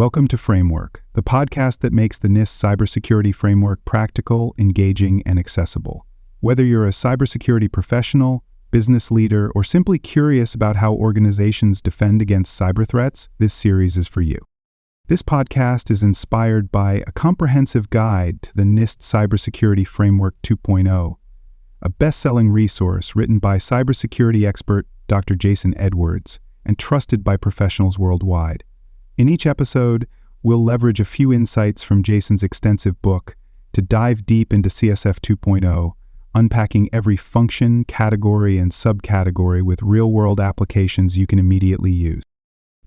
Welcome to Framework, the podcast that makes the NIST cybersecurity framework practical, engaging, and accessible. Whether you're a cybersecurity professional, business leader, or simply curious about how organizations defend against cyber threats, this series is for you. This podcast is inspired by a comprehensive guide to the NIST Cybersecurity Framework 2.0, a best-selling resource written by cybersecurity expert Dr. Jason Edwards and trusted by professionals worldwide. In each episode, we'll leverage a few insights from Jason's extensive book to dive deep into CSF 2.0, unpacking every function, category, and subcategory with real-world applications you can immediately use.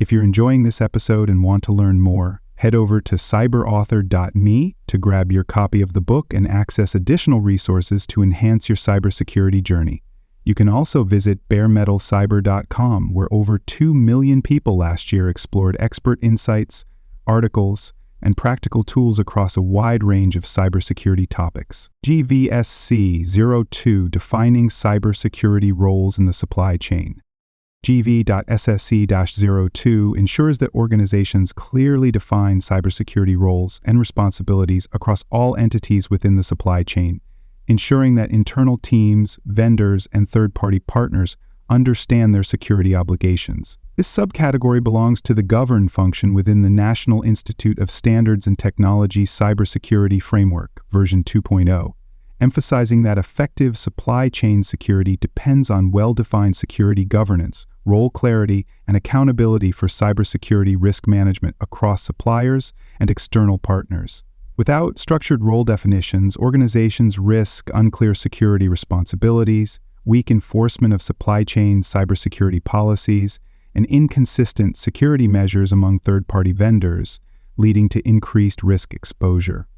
If you're enjoying this episode and want to learn more, head over to cyberauthor.me to grab your copy of the book and access additional resources to enhance your cybersecurity journey. You can also visit baremetalcyber.com, where over 2 million people last year explored expert insights, articles, and practical tools across a wide range of cybersecurity topics. GV.SC-02 Defining Cybersecurity Roles in the Supply Chain. GV.SC-02 ensures that organizations clearly define cybersecurity roles and responsibilities across all entities within the supply chain, ensuring that internal teams, vendors, and third-party partners understand their security obligations. This subcategory belongs to the govern function within the National Institute of Standards and Technology Cybersecurity Framework, version 2.0, emphasizing that effective supply chain security depends on well-defined security governance, role clarity, and accountability for cybersecurity risk management across suppliers and external partners. Without structured role definitions, organizations risk unclear security responsibilities, weak enforcement of supply chain cybersecurity policies, and inconsistent security measures among third-party vendors, leading to increased risk exposure.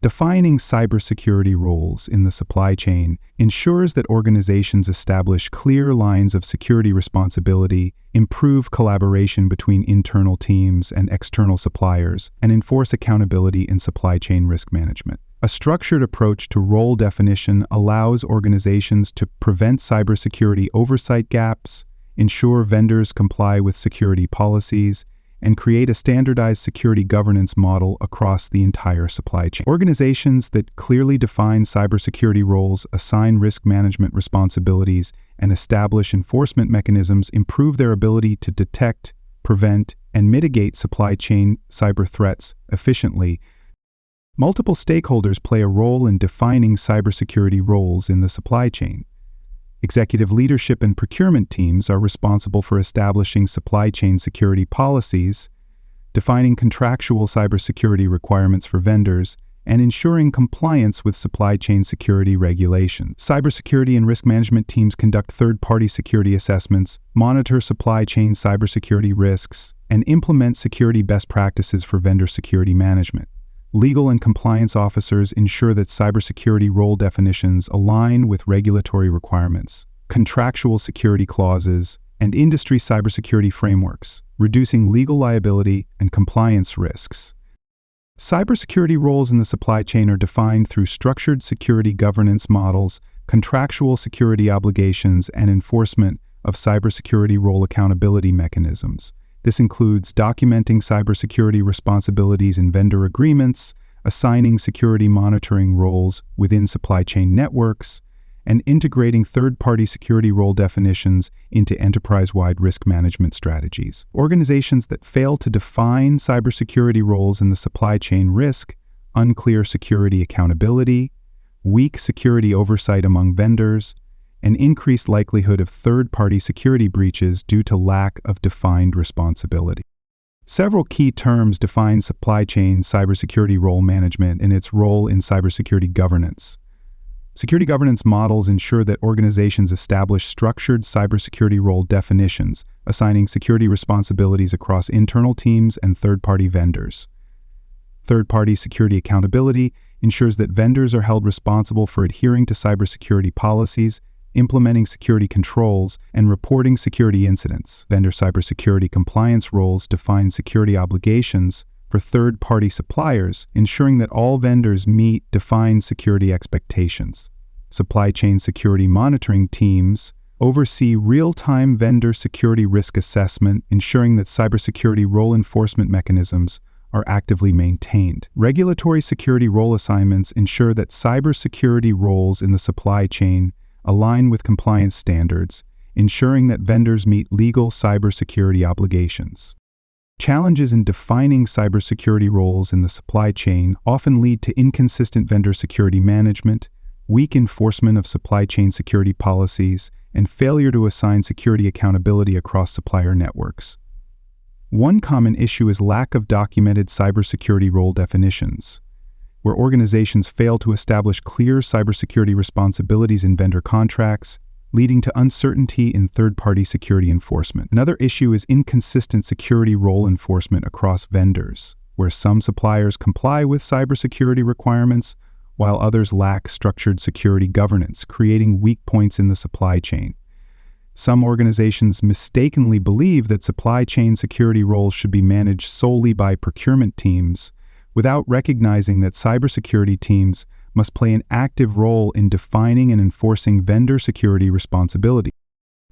Defining cybersecurity roles in the supply chain ensures that organizations establish clear lines of security responsibility, improve collaboration between internal teams and external suppliers, and enforce accountability in supply chain risk management. A structured approach to role definition allows organizations to prevent cybersecurity oversight gaps, ensure vendors comply with security policies, and create a standardized security governance model across the entire supply chain. Organizations that clearly define cybersecurity roles, assign risk management responsibilities, and establish enforcement mechanisms improve their ability to detect, prevent, and mitigate supply chain cyber threats efficiently. Multiple stakeholders play a role in defining cybersecurity roles in the supply chain. Executive leadership and procurement teams are responsible for establishing supply chain security policies, defining contractual cybersecurity requirements for vendors, and ensuring compliance with supply chain security regulations. Cybersecurity and risk management teams conduct third-party security assessments, monitor supply chain cybersecurity risks, and implement security best practices for vendor security management. Legal and compliance officers ensure that cybersecurity role definitions align with regulatory requirements, contractual security clauses, and industry cybersecurity frameworks, reducing legal liability and compliance risks. Cybersecurity roles in the supply chain are defined through structured security governance models, contractual security obligations, and enforcement of cybersecurity role accountability mechanisms. This includes documenting cybersecurity responsibilities in vendor agreements, assigning security monitoring roles within supply chain networks, and integrating third-party security role definitions into enterprise-wide risk management strategies. Organizations that fail to define cybersecurity roles in the supply chain risk unclear security accountability, weak security oversight among vendors, an increased likelihood of third-party security breaches due to lack of defined responsibility. Several key terms define supply chain cybersecurity role management and its role in cybersecurity governance. Security governance models ensure that organizations establish structured cybersecurity role definitions, assigning security responsibilities across internal teams and third-party vendors. Third-party security accountability ensures that vendors are held responsible for adhering to cybersecurity policies, implementing security controls, and reporting security incidents. Vendor cybersecurity compliance roles define security obligations for third-party suppliers, ensuring that all vendors meet defined security expectations. Supply chain security monitoring teams oversee real-time vendor security risk assessment, ensuring that cybersecurity role enforcement mechanisms are actively maintained. Regulatory security role assignments ensure that cybersecurity roles in the supply chain align with compliance standards, ensuring that vendors meet legal cybersecurity obligations. Challenges in defining cybersecurity roles in the supply chain often lead to inconsistent vendor security management, weak enforcement of supply chain security policies, and failure to assign security accountability across supplier networks. One common issue is lack of documented cybersecurity role definitions, where organizations fail to establish clear cybersecurity responsibilities in vendor contracts, leading to uncertainty in third-party security enforcement. Another issue is inconsistent security role enforcement across vendors, where some suppliers comply with cybersecurity requirements while others lack structured security governance, creating weak points in the supply chain. Some organizations mistakenly believe that supply chain security roles should be managed solely by procurement teams, without recognizing that cybersecurity teams must play an active role in defining and enforcing vendor security responsibility.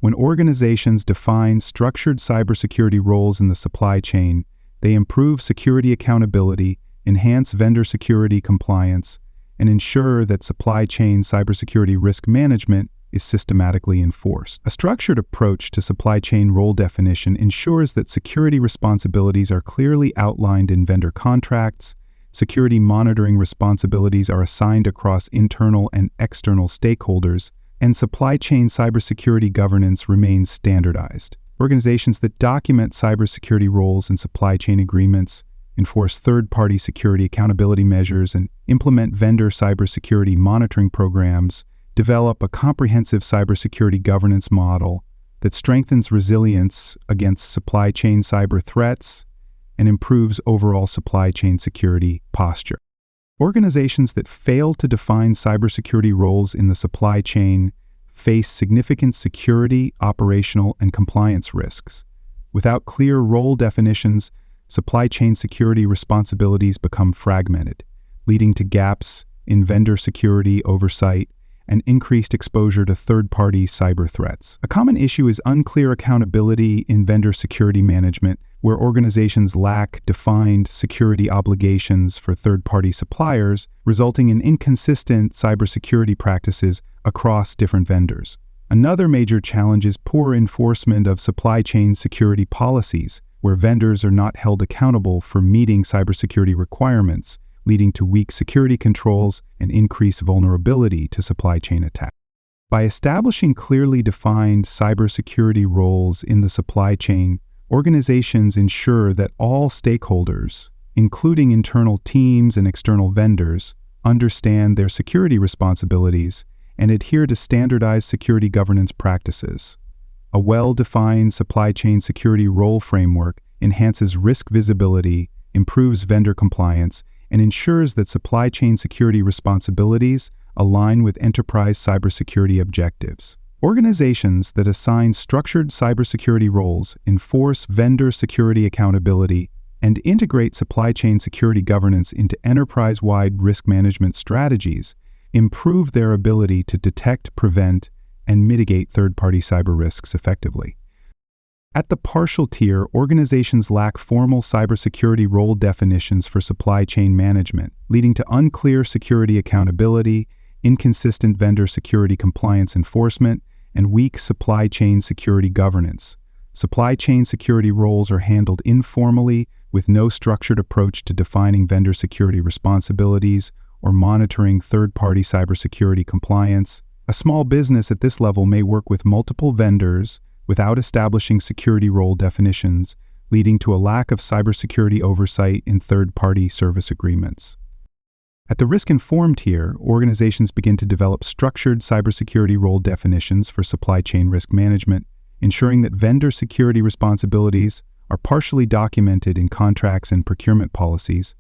When organizations define structured cybersecurity roles in the supply chain, they improve security accountability, enhance vendor security compliance, and ensure that supply chain cybersecurity risk management is systematically enforced. A structured approach to supply chain role definition ensures that security responsibilities are clearly outlined in vendor contracts, security monitoring responsibilities are assigned across internal and external stakeholders, and supply chain cybersecurity governance remains standardized. Organizations that document cybersecurity roles in supply chain agreements, enforce third-party security accountability measures, and implement vendor cybersecurity monitoring programs develop a comprehensive cybersecurity governance model that strengthens resilience against supply chain cyber threats and improves overall supply chain security posture. Organizations that fail to define cybersecurity roles in the supply chain face significant security, operational, and compliance risks. Without clear role definitions, supply chain security responsibilities become fragmented, leading to gaps in vendor security oversight and increased exposure to third-party cyber threats. A common issue is unclear accountability in vendor security management, where organizations lack defined security obligations for third-party suppliers, resulting in inconsistent cybersecurity practices across different vendors. Another major challenge is poor enforcement of supply chain security policies, where vendors are not held accountable for meeting cybersecurity requirements, leading to weak security controls and increased vulnerability to supply chain attacks. By establishing clearly defined cybersecurity roles in the supply chain, organizations ensure that all stakeholders, including internal teams and external vendors, understand their security responsibilities and adhere to standardized security governance practices. A well-defined supply chain security role framework enhances risk visibility, improves vendor compliance, and ensures that supply chain security responsibilities align with enterprise cybersecurity objectives. Organizations that assign structured cybersecurity roles enforce vendor security accountability and integrate supply chain security governance into enterprise-wide risk management strategies improve their ability to detect, prevent, and mitigate third-party cyber risks effectively. At the partial tier, organizations lack formal cybersecurity role definitions for supply chain management, leading to unclear security accountability, inconsistent vendor security compliance enforcement, and weak supply chain security governance. Supply chain security roles are handled informally, with no structured approach to defining vendor security responsibilities or monitoring third-party cybersecurity compliance. A small business at this level may work with multiple vendors without establishing security role definitions, leading to a lack of cybersecurity oversight in third-party service agreements. At the risk-informed tier, organizations begin to develop structured cybersecurity role definitions for supply chain risk management, ensuring that vendor security responsibilities are partially documented in contracts and procurement policies.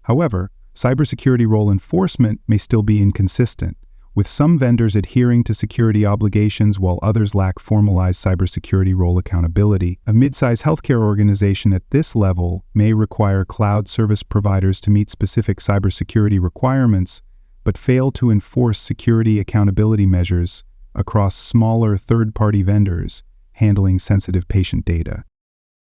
However, cybersecurity role enforcement may still be inconsistent, with some vendors adhering to security obligations while others lack formalized cybersecurity role accountability. A mid-size healthcare organization at this level may require cloud service providers to meet specific cybersecurity requirements, but fail to enforce security accountability measures across smaller third-party vendors handling sensitive patient data.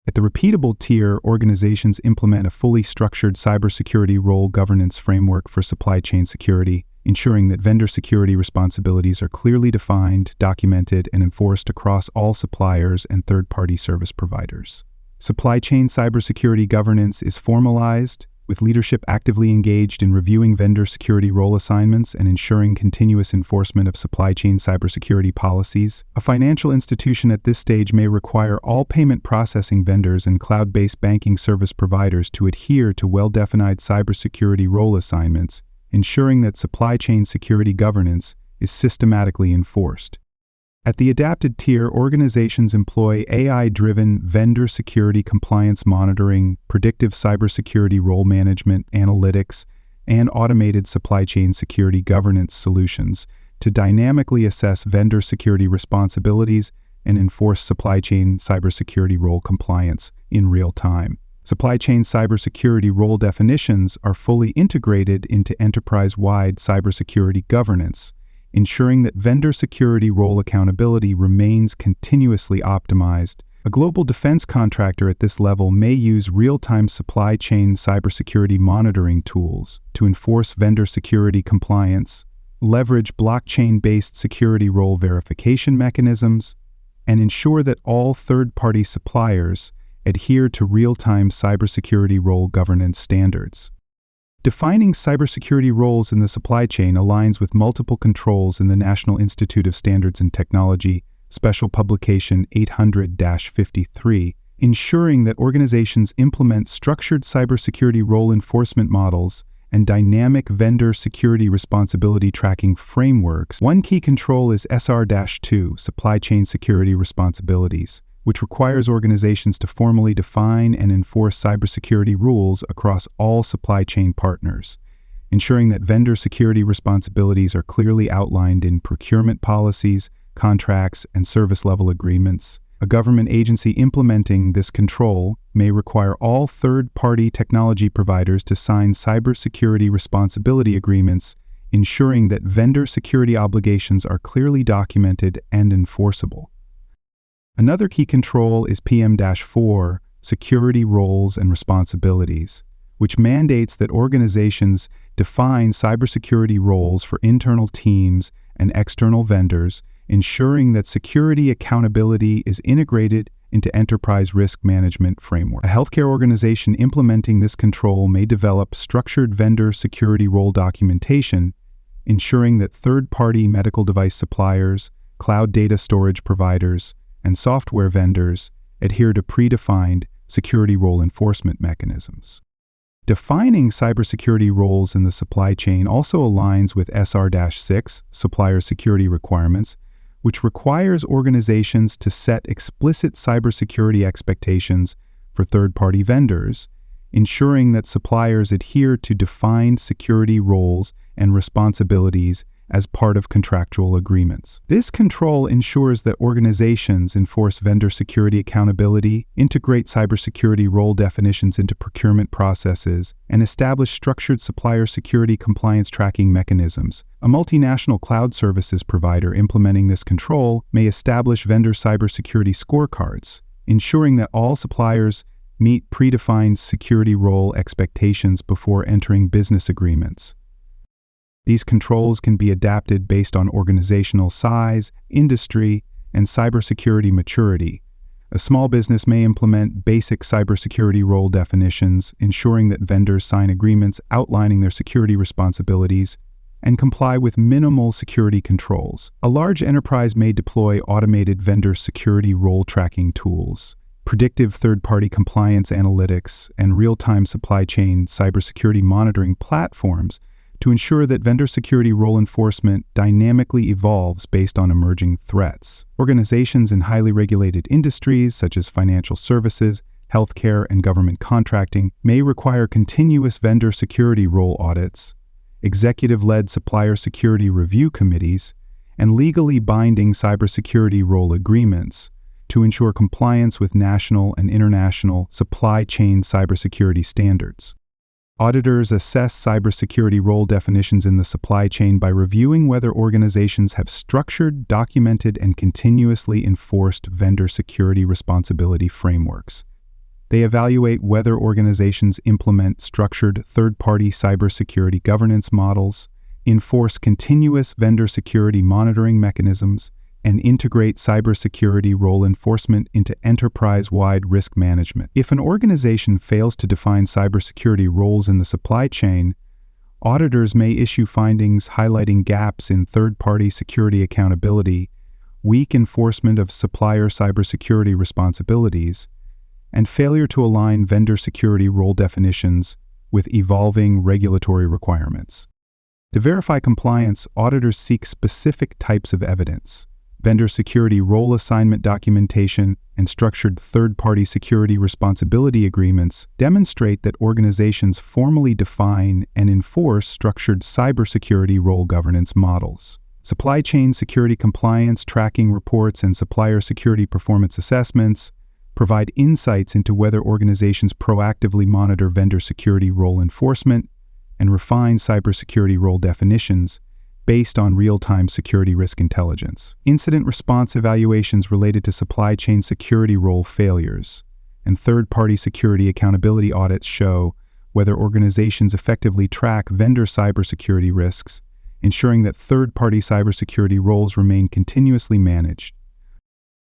At the repeatable tier, organizations implement a fully structured cybersecurity role governance framework for supply chain security, ensuring that vendor security responsibilities are clearly defined, documented, and enforced across all suppliers and third-party service providers. Supply chain cybersecurity governance is formalized, with leadership actively engaged in reviewing vendor security role assignments and ensuring continuous enforcement of supply chain cybersecurity policies. A financial institution at this stage may require all payment processing vendors and cloud-based banking service providers to adhere to well-defined cybersecurity role assignments, ensuring that supply chain security governance is systematically enforced. At the adapted tier, organizations employ AI-driven vendor security compliance monitoring, predictive cybersecurity role management analytics, and automated supply chain security governance solutions to dynamically assess vendor security responsibilities and enforce supply chain cybersecurity role compliance in real time. Supply chain cybersecurity role definitions are fully integrated into enterprise-wide cybersecurity governance, ensuring that vendor security role accountability remains continuously optimized. A global defense contractor at this level may use real-time supply chain cybersecurity monitoring tools to enforce vendor security compliance, leverage blockchain-based security role verification mechanisms, and ensure that all third-party suppliers adhere to real-time cybersecurity role governance standards. Defining cybersecurity roles in the supply chain aligns with multiple controls in the National Institute of Standards and Technology, Special Publication 800-53, ensuring that organizations implement structured cybersecurity role enforcement models and dynamic vendor security responsibility tracking frameworks. One key control is SR-2, Supply Chain Security Responsibilities, which requires organizations to formally define and enforce cybersecurity rules across all supply chain partners, ensuring that vendor security responsibilities are clearly outlined in procurement policies, contracts, and service-level agreements. A government agency implementing this control may require all third-party technology providers to sign cybersecurity responsibility agreements, ensuring that vendor security obligations are clearly documented and enforceable. Another key control is PM-4, Security Roles and Responsibilities, which mandates that organizations define cybersecurity roles for internal teams and external vendors, ensuring that security accountability is integrated into enterprise risk management framework. A healthcare organization implementing this control may develop structured vendor security role documentation, ensuring that third-party medical device suppliers, cloud data storage providers, and software vendors adhere to predefined security role enforcement mechanisms. Defining cybersecurity roles in the supply chain also aligns with SR-6, Supplier Security Requirements, which requires organizations to set explicit cybersecurity expectations for third-party vendors, ensuring that suppliers adhere to defined security roles and responsibilities as part of contractual agreements. This control ensures that organizations enforce vendor security accountability, integrate cybersecurity role definitions into procurement processes, and establish structured supplier security compliance tracking mechanisms. A multinational cloud services provider implementing this control may establish vendor cybersecurity scorecards, ensuring that all suppliers meet predefined security role expectations before entering business agreements. These controls can be adapted based on organizational size, industry, and cybersecurity maturity. A small business may implement basic cybersecurity role definitions, ensuring that vendors sign agreements outlining their security responsibilities and comply with minimal security controls. A large enterprise may deploy automated vendor security role tracking tools, predictive third-party compliance analytics, and real-time supply chain cybersecurity monitoring platforms to ensure that vendor security role enforcement dynamically evolves based on emerging threats. Organizations in highly regulated industries such as financial services, healthcare, and government contracting may require continuous vendor security role audits, executive-led supplier security review committees, and legally binding cybersecurity role agreements to ensure compliance with national and international supply chain cybersecurity standards. Auditors assess cybersecurity role definitions in the supply chain by reviewing whether organizations have structured, documented, and continuously enforced vendor security responsibility frameworks. They evaluate whether organizations implement structured third-party cybersecurity governance models, enforce continuous vendor security monitoring mechanisms, and integrate cybersecurity role enforcement into enterprise-wide risk management. If an organization fails to define cybersecurity roles in the supply chain, auditors may issue findings highlighting gaps in third-party security accountability, weak enforcement of supplier cybersecurity responsibilities, and failure to align vendor security role definitions with evolving regulatory requirements. To verify compliance, auditors seek specific types of evidence. Vendor security role assignment documentation and structured third-party security responsibility agreements demonstrate that organizations formally define and enforce structured cybersecurity role governance models. Supply chain security compliance tracking reports and supplier security performance assessments provide insights into whether organizations proactively monitor vendor security role enforcement and refine cybersecurity role definitions based on real-time security risk intelligence. Incident response evaluations related to supply chain security role failures and third-party security accountability audits show whether organizations effectively track vendor cybersecurity risks, ensuring that third-party cybersecurity roles remain continuously managed.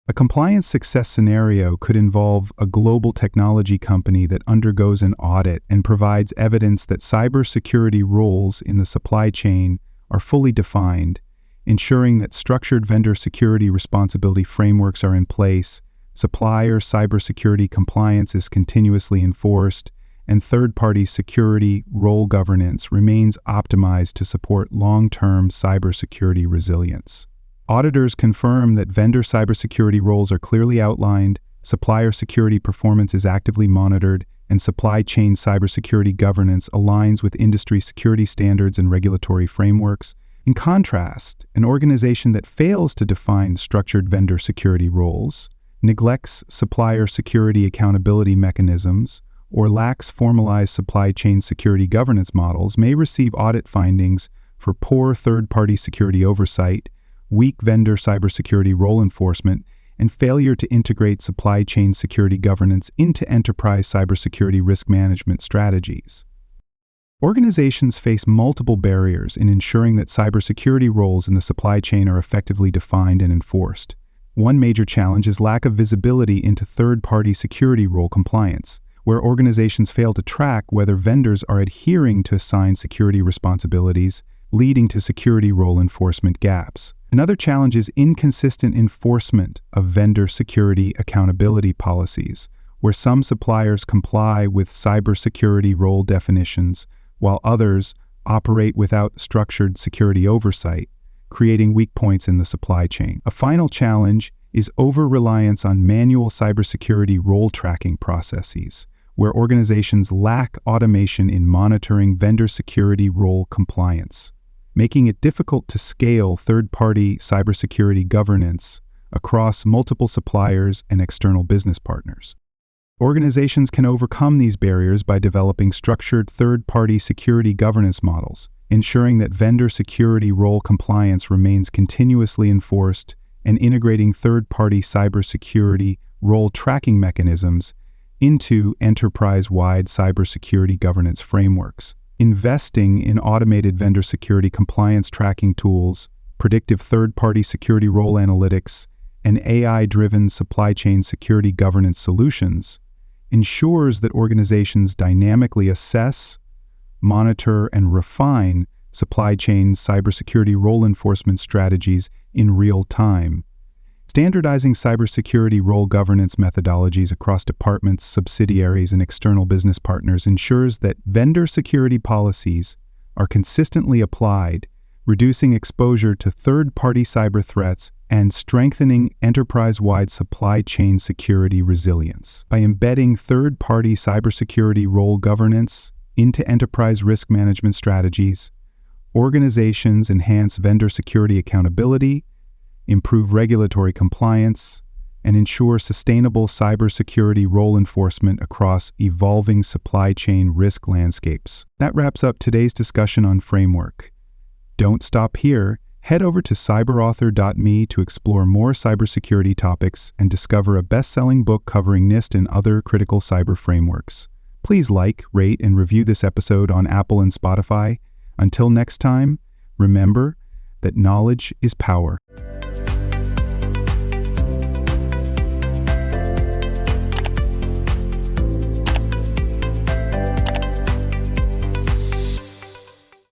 A compliance success scenario could involve a global technology company that undergoes an audit and provides evidence that cybersecurity roles in the supply chain are fully defined, ensuring that structured vendor security responsibility frameworks are in place, supplier cybersecurity compliance is continuously enforced, and third-party security role governance remains optimized to support long-term cybersecurity resilience. Auditors confirm that vendor cybersecurity roles are clearly outlined, supplier security performance is actively monitored, and supply chain cybersecurity governance aligns with industry security standards and regulatory frameworks. In contrast, an organization that fails to define structured vendor security roles, neglects supplier security accountability mechanisms, or lacks formalized supply chain security governance models may receive audit findings for poor third-party security oversight, weak vendor cybersecurity role enforcement, and failure to integrate supply chain security governance into enterprise cybersecurity risk management strategies. Organizations face multiple barriers in ensuring that cybersecurity roles in the supply chain are effectively defined and enforced. One major challenge is lack of visibility into third-party security role compliance, where organizations fail to track whether vendors are adhering to assigned security responsibilities, leading to security role enforcement gaps. Another challenge is inconsistent enforcement of vendor security accountability policies, where some suppliers comply with cybersecurity role definitions, while others operate without structured security oversight, creating weak points in the supply chain. A final challenge is over-reliance on manual cybersecurity role tracking processes, where organizations lack automation in monitoring vendor security role compliance, making it difficult to scale third-party cybersecurity governance across multiple suppliers and external business partners. Organizations can overcome these barriers by developing structured third-party security governance models, ensuring that vendor security role compliance remains continuously enforced, and integrating third-party cybersecurity role tracking mechanisms into enterprise-wide cybersecurity governance frameworks. Investing in automated vendor security compliance tracking tools, predictive third-party security role analytics, and AI-driven supply chain security governance solutions ensures that organizations dynamically assess, monitor, and refine supply chain cybersecurity role enforcement strategies in real time. Standardizing cybersecurity role governance methodologies across departments, subsidiaries, and external business partners ensures that vendor security policies are consistently applied, reducing exposure to third-party cyber threats and strengthening enterprise-wide supply chain security resilience. By embedding third-party cybersecurity role governance into enterprise risk management strategies, organizations enhance vendor security accountability, improve regulatory compliance, and ensure sustainable cybersecurity role enforcement across evolving supply chain risk landscapes. That wraps up today's discussion on framework. Don't stop here. Head over to cyberauthor.me to explore more cybersecurity topics and discover a best-selling book covering NIST and other critical cyber frameworks. Please like, rate, and review this episode on Apple and Spotify. Until next time, remember that knowledge is power.